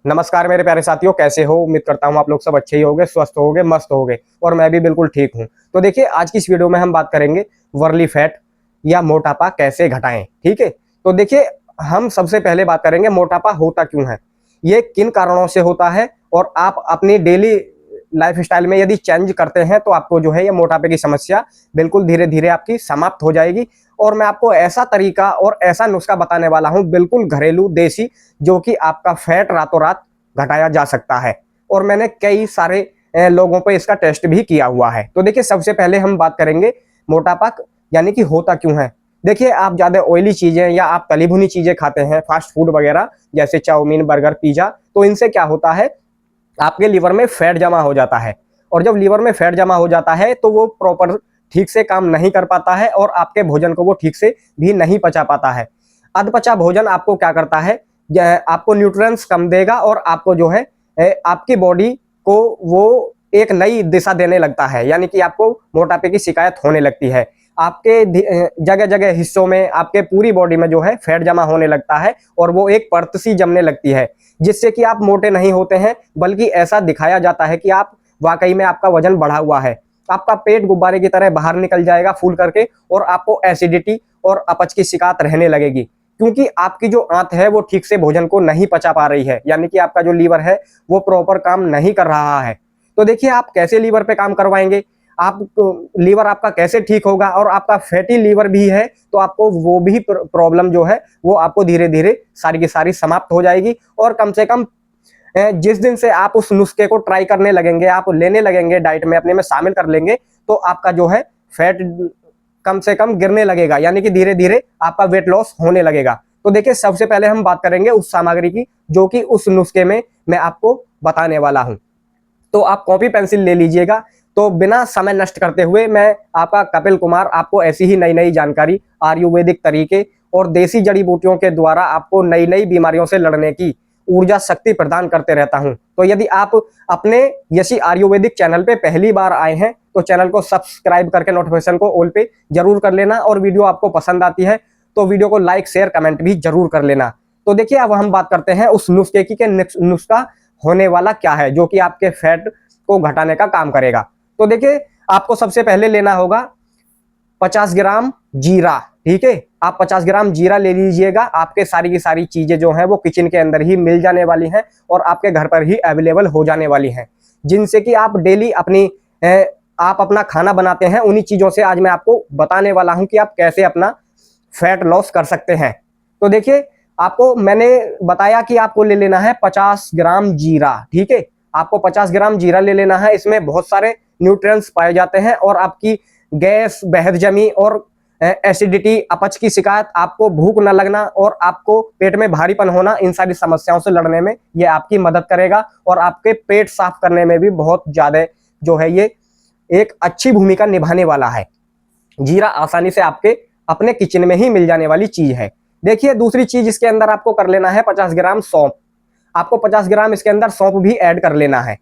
नमस्कार मेरे प्यारे साथियों, कैसे हो? उम्मीद करता हूँ आप लोग सब अच्छे ही होंगे, स्वस्थ होंगे, मस्त होंगे और मैं भी बिल्कुल ठीक हूँ। तो देखिए, आज की इस वीडियो में हम बात करेंगे वर्ली फैट या मोटापा कैसे घटाएं। ठीक है, तो देखिए, हम सबसे पहले बात करेंगे मोटापा होता क्यों है, ये किन कारणों से होता है और आप अपनी डेली लाइफ स्टाइल में यदि चेंज करते हैं तो आपको जो है ये मोटापे की समस्या बिल्कुल धीरे धीरे आपकी समाप्त हो जाएगी। और मैं आपको ऐसा तरीका और ऐसा नुस्खा बताने वाला हूं, बिल्कुल घरेलू देसी, जो कि आपका फैट रातों रात घटाया जा सकता है। और मैंने कई सारे लोगों पे इसका टेस्ट भी किया हुआ है। तो देखिए, सबसे पहले हम बात करेंगे मोटापा यानी कि होता क्यों है। देखिए, आप ज्यादा ऑयली चीजें या आप तली भुनी चीजें खाते हैं, फास्ट फूड वगैरह जैसे चाउमीन, बर्गर, पिज्जा, तो इनसे क्या होता है, आपके लीवर में फैट जमा हो जाता है। और जब लीवर में फैट जमा हो जाता है तो वो प्रॉपर ठीक से काम नहीं कर पाता है और आपके भोजन को वो ठीक से भी नहीं पचा पाता है। अधपचा भोजन आपको क्या करता है, आपको न्यूट्रिएंट्स कम देगा और आपको जो है आपकी बॉडी को वो एक नई दिशा देने लगता है, यानी कि आपको मोटापे की शिकायत होने लगती है। आपके जगह जगह हिस्सों में, आपके पूरी बॉडी में जो है फैट जमा होने लगता है और वो एक परत सी जमने लगती है, जिससे कि आप मोटे नहीं होते हैं, बल्कि ऐसा दिखाया जाता है कि आप वाकई में आपका वजन बढ़ा हुआ है। आपका पेट गुब्बारे की तरह बाहर निकल जाएगा फूल करके और आपको एसिडिटी और अपच की शिकायत रहने लगेगी, क्योंकि आपकी जो आंत है वो ठीक से भोजन को नहीं पचा पा रही है, यानी कि आपका जो लीवर है वो प्रॉपर काम नहीं कर रहा है। तो देखिए, आप कैसे लीवर पे काम करवाएंगे, आप लीवर आपका कैसे ठीक होगा, और आपका फैटी लीवर भी है तो आपको वो भी प्रॉब्लम जो है वो आपको धीरे धीरे सारी की सारी समाप्त हो जाएगी। और कम से कम जिस दिन से आप उस नुस्खे को ट्राई करने लगेंगे, आप लेने लगेंगे, डाइट में अपने में शामिल कर लेंगे, तो आपका जो है फैट कम से कम गिरने लगेगा, यानी कि धीरे धीरे आपका वेट लॉस होने लगेगा। तो देखिए, सबसे पहले हम बात करेंगे उस सामग्री की जो कि उस नुस्खे में मैं आपको बताने वाला हूं। तो आप कॉपी पेंसिल ले लीजिएगा। तो बिना समय नष्ट करते हुए मैं आपका कपिल कुमार आपको ऐसी ही नई नई जानकारी, आयुर्वेदिक तरीके और देसी जड़ी बूटियों के द्वारा आपको नई नई बीमारियों से लड़ने की ऊर्जा शक्ति प्रदान करते रहता हूं। तो यदि आप अपने यशी आयुर्वेदिक चैनल पे पहली बार आए हैं तो चैनल को सब्सक्राइब करके नोटिफिकेशन को ऑल पे जरूर कर लेना, और वीडियो आपको पसंद आती है तो वीडियो को लाइक, शेयर, कमेंट भी जरूर कर लेना। तो देखिए, अब हम बात करते हैं उस नुस्खे की, नुस्खा होने वाला क्या है जो कि आपके फैट को घटाने का काम करेगा। तो देखिए, आपको सबसे पहले लेना होगा 50 ग्राम जीरा। ठीक है, आप 50 ग्राम जीरा ले लीजिएगा। आपके सारी की सारी चीजें जो हैं वो किचन के अंदर ही मिल जाने वाली हैं और आपके घर पर ही अवेलेबल हो जाने वाली हैं, जिनसे कि आप डेली आप अपना खाना बनाते हैं। उन्हीं चीजों से आज मैं आपको बताने वाला हूं कि आप कैसे अपना फैट लॉस कर सकते हैं। तो देखिए, आपको मैंने बताया कि आपको ले लेना है 50 ग्राम जीरा। ठीक है, आपको 50 ग्राम जीरा ले लेना है। इसमें बहुत सारे न्यूट्रिएंट्स पाए जाते हैं और आपकी गैस, बेहद और एसिडिटी, अपच की शिकायत, आपको भूख न लगना और आपको पेट में भारीपन होना, इन सारी समस्याओं से लड़ने में ये आपकी मदद करेगा और आपके पेट साफ करने में भी बहुत ज्यादा जो है ये एक अच्छी भूमिका निभाने वाला है। जीरा आसानी से आपके अपने किचन में ही मिल जाने वाली चीज है। देखिए, दूसरी चीज इसके अंदर आपको कर लेना है 50 ग्राम सौंफ। आपको 50 ग्राम इसके अंदर सौंफ भी ऐड कर लेना है।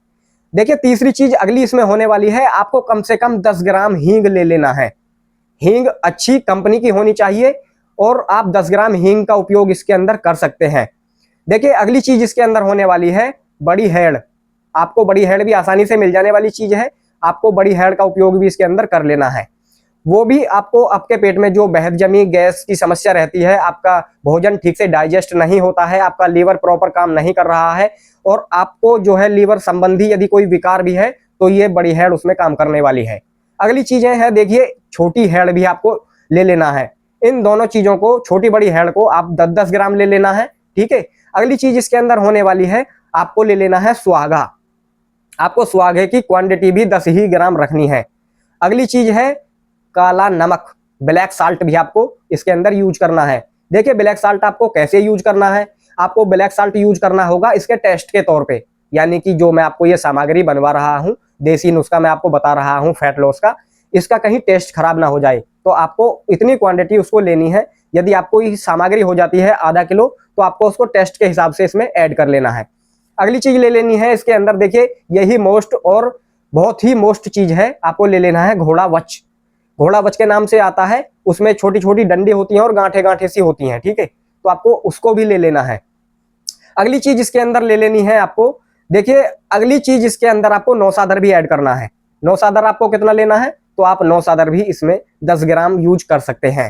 देखिए, तीसरी चीज अगली इसमें होने वाली है, आपको कम से कम 10 ग्राम हींग ले लेना है। हींग अच्छी कंपनी की होनी चाहिए और आप 10 ग्राम हींग का उपयोग इसके अंदर कर सकते हैं। देखिए, अगली चीज इसके अंदर होने वाली है बड़ी हेड़। आपको बड़ी हेड़ भी आसानी से मिल जाने वाली चीज है। आपको बड़ी हेड़ का उपयोग भी इसके अंदर कर लेना है। वो भी आपको आपके पेट में जो बेहद जमी गैस की समस्या रहती है, आपका भोजन ठीक से डाइजेस्ट नहीं होता है, आपका लीवर प्रॉपर काम नहीं कर रहा है और आपको जो है लीवर संबंधी यदि कोई विकार भी है तो ये बड़ी हेड़ उसमें काम करने वाली है। अगली चीजें हैं, देखिए, छोटी हेड़ भी आपको ले लेना है। इन दोनों चीजों को, छोटी बड़ी हेड़ को आप 10-10 ग्राम ले लेना है। ठीक है, अगली चीज इसके अंदर होने वाली है, आपको ले लेना है सुहागा। आपको सुहागे की क्वांटिटी भी 10 ही ग्राम रखनी है। अगली चीज है काला नमक, ब्लैक साल्ट भी आपको इसके अंदर यूज करना है। देखिए, ब्लैक साल्ट आपको कैसे यूज करना है, आपको ब्लैक साल्ट यूज करना होगा इसके टेस्ट के तौर पे, यानी कि जो मैं आपको ये सामग्री बनवा रहा हूं, देसी नुस्खा मैं आपको बता रहा हूं फैट लॉस का, इसका कहीं टेस्ट खराब ना हो जाए तो आपको इतनी क्वांटिटी उसको लेनी है। यदि आपको ये सामग्री हो जाती है आधा किलो तो आपको उसको टेस्ट के हिसाब से इसमें ऐड कर लेना है। अगली चीज ले लेनी है इसके अंदर, देखिए, यही मोस्ट और बहुत ही मोस्ट चीज है, आपको ले लेना है घोड़ा वच। घोड़ा वच के नाम से आता है, उसमें छोटी छोटी डंडी होती हैं और गांठे गांठे सी होती हैं। ठीक है, तो आपको उसको भी ले लेना है। अगली चीज इसके अंदर ले लेनी है आपको। देखिए अगली चीज इसके अंदर आपको नौसादर भी ऐड करना है। नौसादर आपको कितना लेना है, तो आप नौसादर भी इसमें 10 ग्राम यूज कर सकते हैं,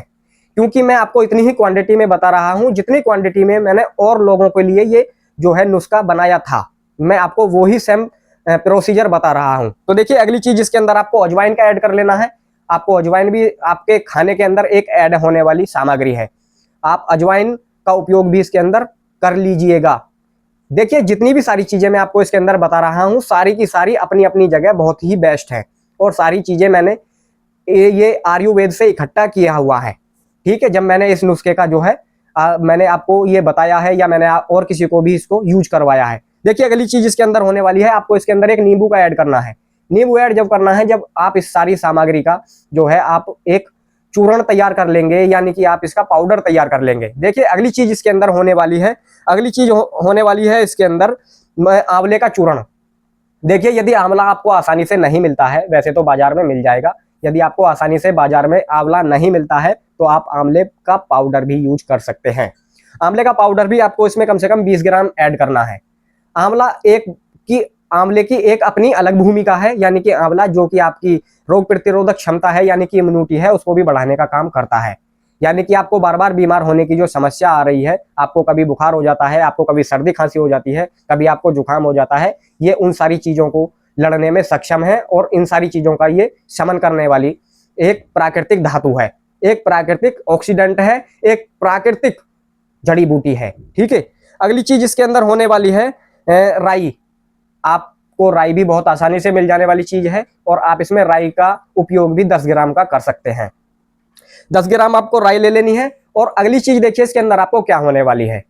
क्योंकि मैं आपको इतनी ही क्वांटिटी में बता रहा हूं जितनी क्वांटिटी में मैंने और लोगों के लिए ये जो है नुस्खा बनाया था, मैं आपको वो ही सेम प्रोसीजर बता रहा हूं। तो देखिए अगली चीज इसके अंदर आपको अजवाइन का ऐड कर लेना है। आपको अजवाइन भी आपके खाने के अंदर एक ऐड होने वाली सामग्री है, आप अजवाइन का उपयोग भी इसके अंदर कर लीजिएगा। देखिए जितनी भी सारी चीजें मैं आपको इसके अंदर बता रहा हूं, सारी की सारी अपनी अपनी जगह बहुत ही बेस्ट है, और सारी चीजें मैंने ये आयुर्वेद से इकट्ठा किया हुआ है। ठीक है, जब मैंने इस नुस्खे का जो है मैंने आपको ये बताया है, या मैंने और किसी को भी इसको यूज करवाया है। देखिए अगली चीज इसके अंदर होने वाली है, आपको इसके अंदर एक नींबू का ऐड करना है। नींबू ऐड जब करना है, जब आप इस सारी सामग्री का जो है आप एक चूर्ण तैयार कर लेंगे, यानी कि आप इसका पाउडर तैयार कर लेंगे। देखिए अगली चीज इसके अंदर होने वाली है, अगली चीज होने वाली है इसके अंदर आंवले का चूर्ण। देखिए यदि आंवला आपको आसानी से नहीं मिलता है, वैसे तो बाजार में मिल जाएगा, यदि आपको आसानी से बाजार में आंवला नहीं मिलता है तो आप आंवले का पाउडर भी यूज कर सकते हैं। आंवले का पाउडर भी आपको इसमें कम से कम 20 ग्राम ऐड करना है। आंवले की एक अपनी अलग भूमिका है, यानी कि आंवला जो कि आपकी रोग प्रतिरोधक क्षमता है, यानी कि इम्यूनिटी है, उसको भी बढ़ाने का काम करता है। यानी कि आपको बार बार बीमार होने की जो समस्या आ रही है, आपको कभी बुखार हो जाता है, आपको कभी सर्दी खांसी हो जाती है, कभी आपको जुकाम हो जाता है, ये उन सारी चीजों को लड़ने में सक्षम है, और इन सारी चीजों का ये शमन करने वाली एक प्राकृतिक धातु है, एक प्राकृतिक ऑक्सीडेंट है, एक प्राकृतिक जड़ी बूटी है। ठीक है, अगली चीज इसके अंदर होने वाली है राई। आपको राई भी बहुत आसानी से मिल जाने वाली चीज है, और आप इसमें राई का उपयोग भी 10 ग्राम का कर सकते हैं। 10 ग्राम आपको राई ले लेनी है। और अगली चीज देखिए इसके अंदर आपको क्या होने वाली है,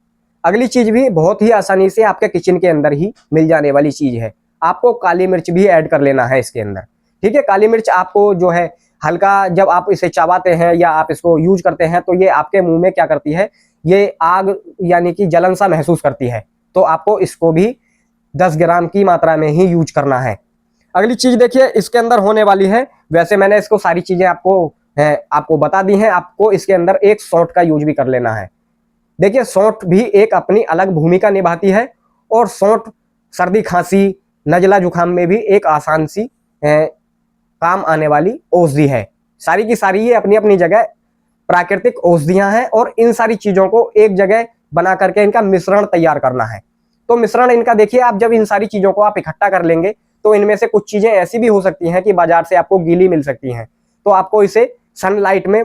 अगली चीज भी बहुत ही आसानी से आपके किचन के अंदर ही मिल जाने वाली चीज है। आपको काली मिर्च भी ऐड कर लेना है इसके अंदर। ठीक है, काली मिर्च आपको जो है हल्का, जब आप इसे चबाते हैं या आप इसको यूज करते हैं, तो ये आपके मुंह में क्या करती है, ये आग यानी कि जलन सा महसूस करती है, तो आपको इसको भी 10 ग्राम की मात्रा में ही यूज करना है। अगली चीज देखिए इसके अंदर होने वाली है, वैसे मैंने इसको सारी चीजें आपको बता दी हैं, आपको इसके अंदर एक सौंठ का यूज भी कर लेना है। देखिए सौंठ भी एक अपनी अलग भूमिका निभाती है, और सौंठ सर्दी खांसी नजला जुकाम में भी एक आसान सी काम आने वाली औषधि है। सारी की सारी ये अपनी अपनी जगह प्राकृतिक औषधियां हैं, और इन सारी चीजों को एक जगह बना करके इनका मिश्रण तैयार करना है। तो मिश्रण इनका देखिए, आप जब इन सारी चीजों को आप इकट्ठा कर लेंगे, तो इनमें से कुछ चीजें ऐसी भी हो सकती हैं कि बाजार से आपको गीली मिल सकती हैं, तो आपको इसे सनलाइट में,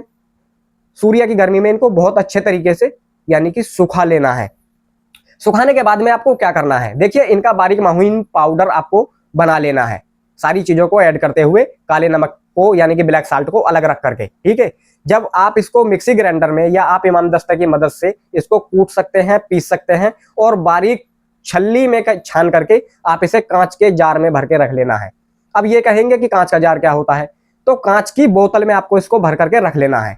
सूर्य की गर्मी में इनको बहुत अच्छे तरीके से यानी कि सुखा लेना है। सुखाने के बाद में आपको क्या करना है, देखिए इनका बारीक महीन पाउडर आपको बना लेना है, सारी चीजों को ऐड करते हुए, काले नमक को यानी कि ब्लैक साल्ट को अलग रख करके। ठीक है, जब आप इसको मिक्सी ग्राइंडर में या आप इमाम दस्ता की मदद से इसको कूट सकते हैं, पीस सकते हैं, और बारीक छल्ली में छान करके आप इसे कांच के जार में भर के रख लेना है। अब ये कहेंगे कि कांच का जार क्या होता है, तो कांच की बोतल में आपको इसको भर करके रख लेना है।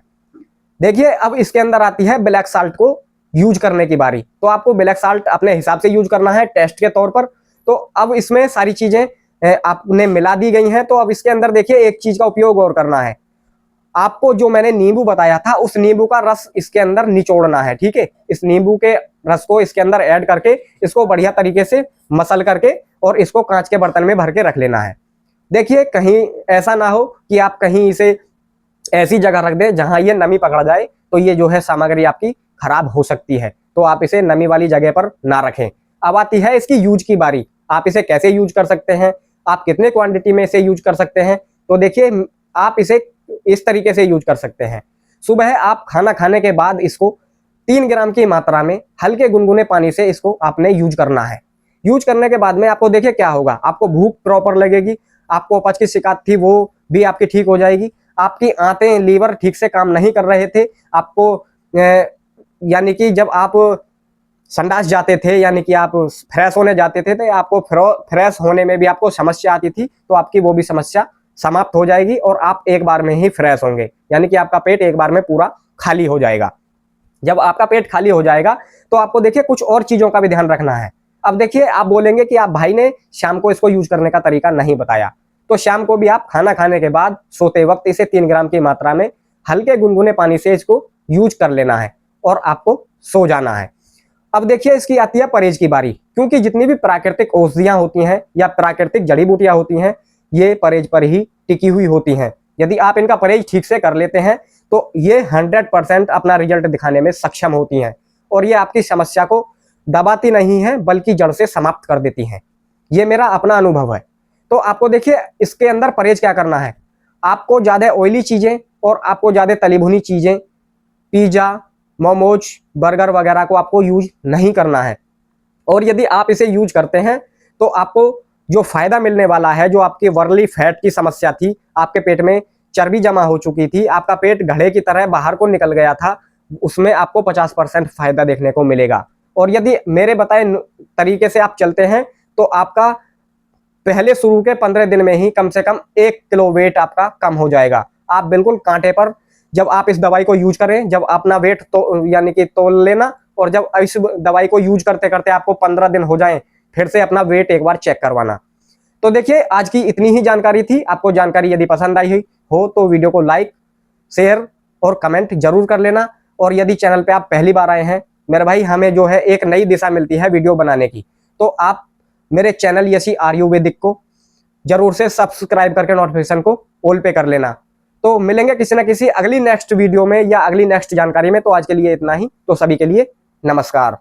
देखिए अब इसके अंदर आती है ब्लैक साल्ट को यूज करने की बारी, तो आपको ब्लैक साल्ट अपने हिसाब से यूज करना है टेस्ट के तौर पर। तो अब इसमें सारी चीजें आपने मिला दी गई हैं, तो अब इसके अंदर देखिए एक चीज का उपयोग और करना है, आपको जो मैंने नींबू बताया था उस नींबू का रस इसके अंदर निचोड़ना है। ठीक है, इस नींबू के रस को इसके अंदर ऐड करके इसको बढ़िया तरीके से मसल करके और इसको कांच के बर्तन में भर के रख लेना है। देखिए कहीं ऐसा ना हो कि आप कहीं इसे ऐसी जगह रख दें जहां ये नमी पकड़ जाए, तो ये जो है सामग्री आपकी खराब हो सकती है, तो आप इसे नमी वाली जगह पर ना रखें। अब आती है इसकी यूज की बारी, आप इसे कैसे यूज कर सकते हैं, आप कितने क्वांटिटी में इसे यूज कर सकते हैं। तो देखिए आप इसे इस तरीके से यूज कर सकते हैं, सुबह आप खाना खाने के बाद इसको 3 ग्राम की मात्रा में हल्के गुनगुने पानी से इसको आपने यूज करना है। यूज करने के बाद में आपको देखिए क्या होगा, आपको भूख प्रॉपर लगेगी, आपको अपच की शिकायत थी वो भी आपकी ठीक हो जाएगी, आपकी आंतें लीवर ठीक से काम नहीं कर रहे थे, आपको यानी कि जब आप संडास जाते थे यानी कि आप फ्रेश होने जाते थे, तो आपको फ्रेश होने में भी आपको समस्या आती थी, तो आपकी वो भी समस्या समाप्त हो जाएगी और आप एक बार में ही फ्रेश होंगे, यानी कि आपका पेट एक बार में पूरा खाली हो जाएगा। जब आपका पेट खाली हो जाएगा तो आपको देखिए कुछ और चीजों का भी ध्यान रखना है। अब देखिए आप बोलेंगे कि आप भाई ने शाम को इसको यूज करने का तरीका नहीं बताया, तो शाम को भी आप खाना खाने के बाद सोते वक्त इसे 3 ग्राम की मात्रा में हल्के गुनगुने पानी से इसको यूज कर लेना है और आपको सो जाना है। अब देखिए इसकी आती है परहेज की बारी, क्योंकि जितनी भी प्राकृतिक औषधियां होती हैं या प्राकृतिक जड़ी बूटियां होती हैं, ये परहेज पर ही टिकी हुई होती हैं। यदि आप इनका परहेज ठीक से कर लेते हैं तो ये 100% अपना रिजल्ट दिखाने में सक्षम होती हैं, और ये आपकी समस्या को दबाती नहीं है बल्कि जड़ से समाप्त कर देती हैं। ये मेरा अपना अनुभव है। तो आपको देखिए इसके अंदर परहेज क्या करना है। आपको ज्यादा ऑयली चीजें और आपको ज्यादा तली भुनी चीजें, पिज्जा, मोमोज, बर्गर वगैरह को आपको यूज नहीं करना है। और यदि आप इसे यूज करते हैं तो आपको जो फायदा मिलने वाला है, जो आपकी वर्ली फैट की समस्या थी, आपके पेट में चर्बी जमा हो चुकी थी, आपका पेट घड़े की तरह बाहर को निकल गया था, उसमें आपको 50% फायदा देखने को मिलेगा। और यदि मेरे बताए तरीके से आप चलते हैं तो आपका पहले शुरू के 15 दिन में ही कम से कम 1 किलो वेट आपका कम हो जाएगा। आप बिल्कुल कांटे पर जब आप इस दवाई को यूज करें, जब अपना वेट तो यानी कि तोल लेना, और जब इस दवाई को यूज करते करते आपको 15 दिन हो जाएं, फिर से अपना वेट एक बार चेक करवाना। तो देखिए आज की इतनी ही जानकारी थी। आपको जानकारी यदि पसंद आई हो तो वीडियो को लाइक, शेयर और कमेंट जरूर कर लेना। और यदि चैनल पे आप पहली बार आए हैं मेरे भाई, हमें जो है एक नई दिशा मिलती है वीडियो बनाने की, तो आप मेरे चैनल यशी आयुर्वेदिक को जरूर से सब्सक्राइब करके नोटिफिकेशन को ऑल पे कर लेना। तो मिलेंगे किसी ना किसी अगली नेक्स्ट वीडियो में या अगली नेक्स्ट जानकारी में। तो आज के लिए इतना ही। तो सभी के लिए नमस्कार।